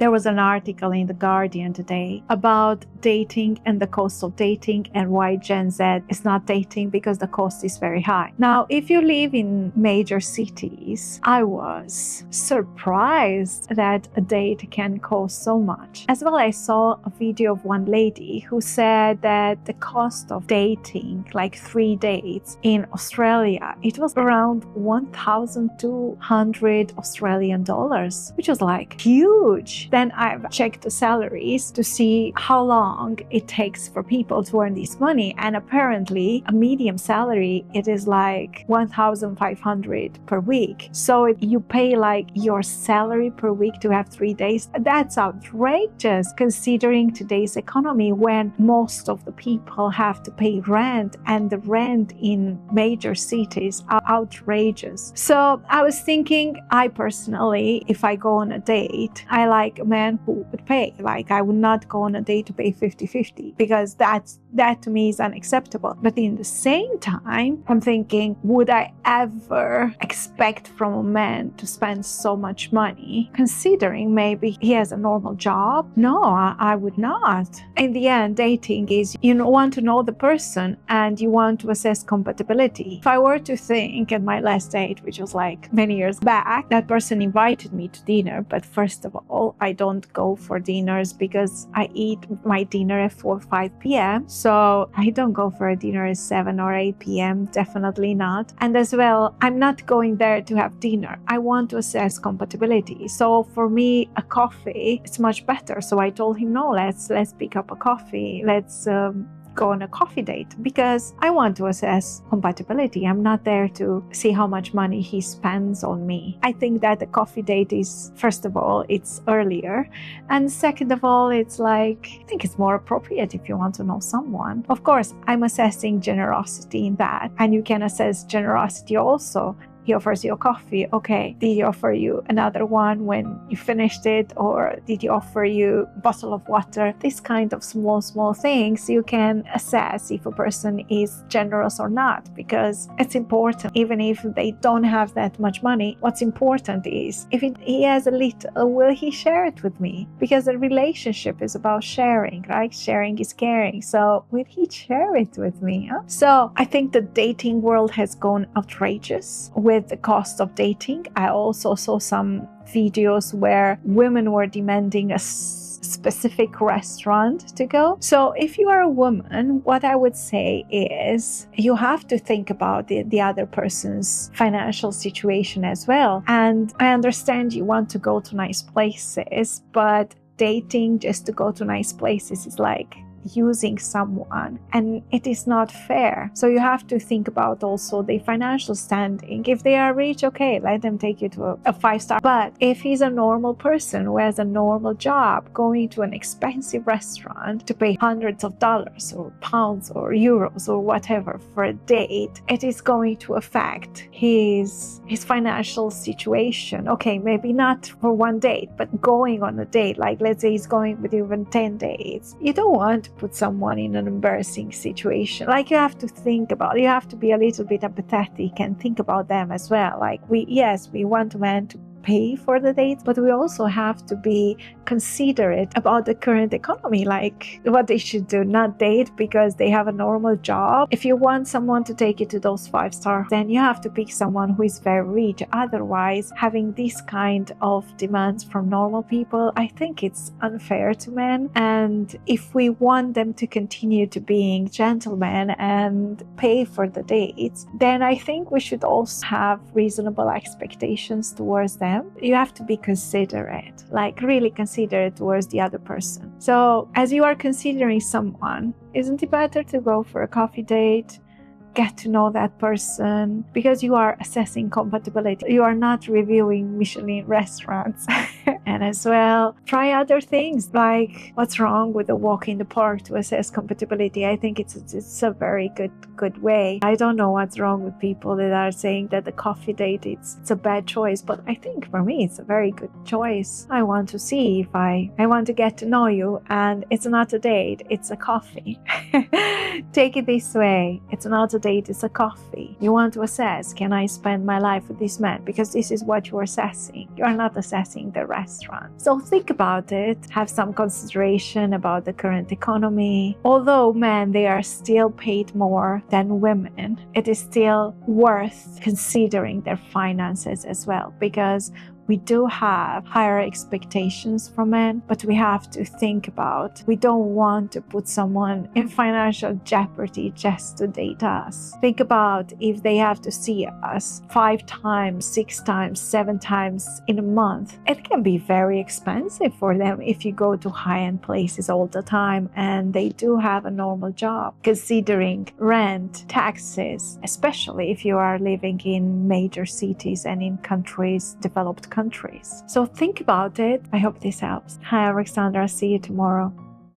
There was an article in The Guardian today about dating and the cost of dating and why Gen Z is not dating because the cost is very high. Now, if you live in major cities, I was surprised that a date can cost so much. As well, I saw a video of one lady who said that the cost of dating, like 3 dates in Australia, it was around 1,200 Australian dollars, which was like huge. Then I've checked the salaries to see how long it takes for people to earn this money, and apparently a medium salary, it is like 1,500 per week. So if you pay like your salary per week to have 3 days, that's outrageous considering today's economy when most of the people have to pay rent, and the rent in major cities are outrageous. So I was thinking, I personally, if I go on a date, I like a man who would pay. Like, I would not go on a date to pay 50-50 because that to me is unacceptable. But in the same time, I'm thinking, would I ever expect from a man to spend so much money considering maybe he has a normal job? No, I would not. In the end, dating is you want to know the person and you want to assess compatibility. If I were to think at my last date, which was like many years back, that person invited me to dinner, but first of all, I don't go for dinners because I eat my dinner at 4 or 5 p.m. So I don't go for a dinner at 7 or 8 p.m. Definitely not. And as well, I'm not going there to have dinner. I want to assess compatibility. So for me, a coffee is much better. So I told him, no, let's pick up a coffee. Let's go on a coffee date because I want to assess compatibility. I'm not there to see how much money he spends on me. I think that the coffee date is, first of all, it's earlier, and second of all, it's like, I think it's more appropriate if you want to know someone. Of course, I'm assessing generosity in that, and you can assess generosity also. He offers you a coffee. Okay, did he offer you another one when you finished it? Or did he offer you a bottle of water? This kind of small things you can assess if a person is generous or not, because it's important. Even if they don't have that much money, what's important is if he has a little, will he share it with me? Because a relationship is about sharing, right? Sharing is caring. So will he share it with me? Huh? So I think the dating world has gone outrageous with the cost of dating. I also saw some videos where women were demanding a specific restaurant to go. So if you are a woman, what I would say is you have to think about the other person's financial situation as well. And I understand you want to go to nice places, but dating just to go to nice places is like using someone, and it is not fair. So you have to think about also the financial standing. If they are rich, okay, let them take you to a 5-star. But if he's a normal person who has a normal job, going to an expensive restaurant to pay hundreds of dollars or pounds or euros or whatever for a date, it is going to affect his financial situation. Okay, maybe not for one date, but going on a date, like let's say he's going with you even 10 dates, you don't want to put someone in an embarrassing situation. Like, you have to think about it. You have to be a little bit empathetic and think about them as well. Like, we want a man to pay for the dates, but we also have to be considerate about the current economy, like what they should do, not date because they have a normal job. If you want someone to take you to those 5-star, then you have to pick someone who is very rich. Otherwise, having this kind of demands from normal people, I think it's unfair to men. And if we want them to continue to being gentlemen and pay for the dates, then I think we should also have reasonable expectations towards them. You have to be considerate, like really considerate towards the other person. So as you are considering someone, isn't it better to go for a coffee date, get to know that person, because you are assessing compatibility. You are not reviewing Michelin restaurants. And as well, try other things, like what's wrong with a walk in the park to assess compatibility. I think it's a very good way. I don't know what's wrong with people that are saying that the coffee date it's a bad choice, but I think for me it's a very good choice. I want to see if I want to get to know you, and it's not a date, it's a coffee. Take it this way. It's not a date is a coffee. You want to assess, can I spend my life with this man? Because this is what you're assessing. You're not assessing the restaurant. So think about it. Have some consideration about the current economy. Although men, they are still paid more than women, it is still worth considering their finances as well, because we do have higher expectations from men, but we have to think about, we don't want to put someone in financial jeopardy just to date us. Think about if they have to see us 5 times, 6 times, 7 times in a month. It can be very expensive for them if you go to high-end places all the time and they do have a normal job, considering rent, taxes, especially if you are living in major cities and in countries, developed countries. So think about it. I hope this helps. Hi, Alexandra. See you tomorrow.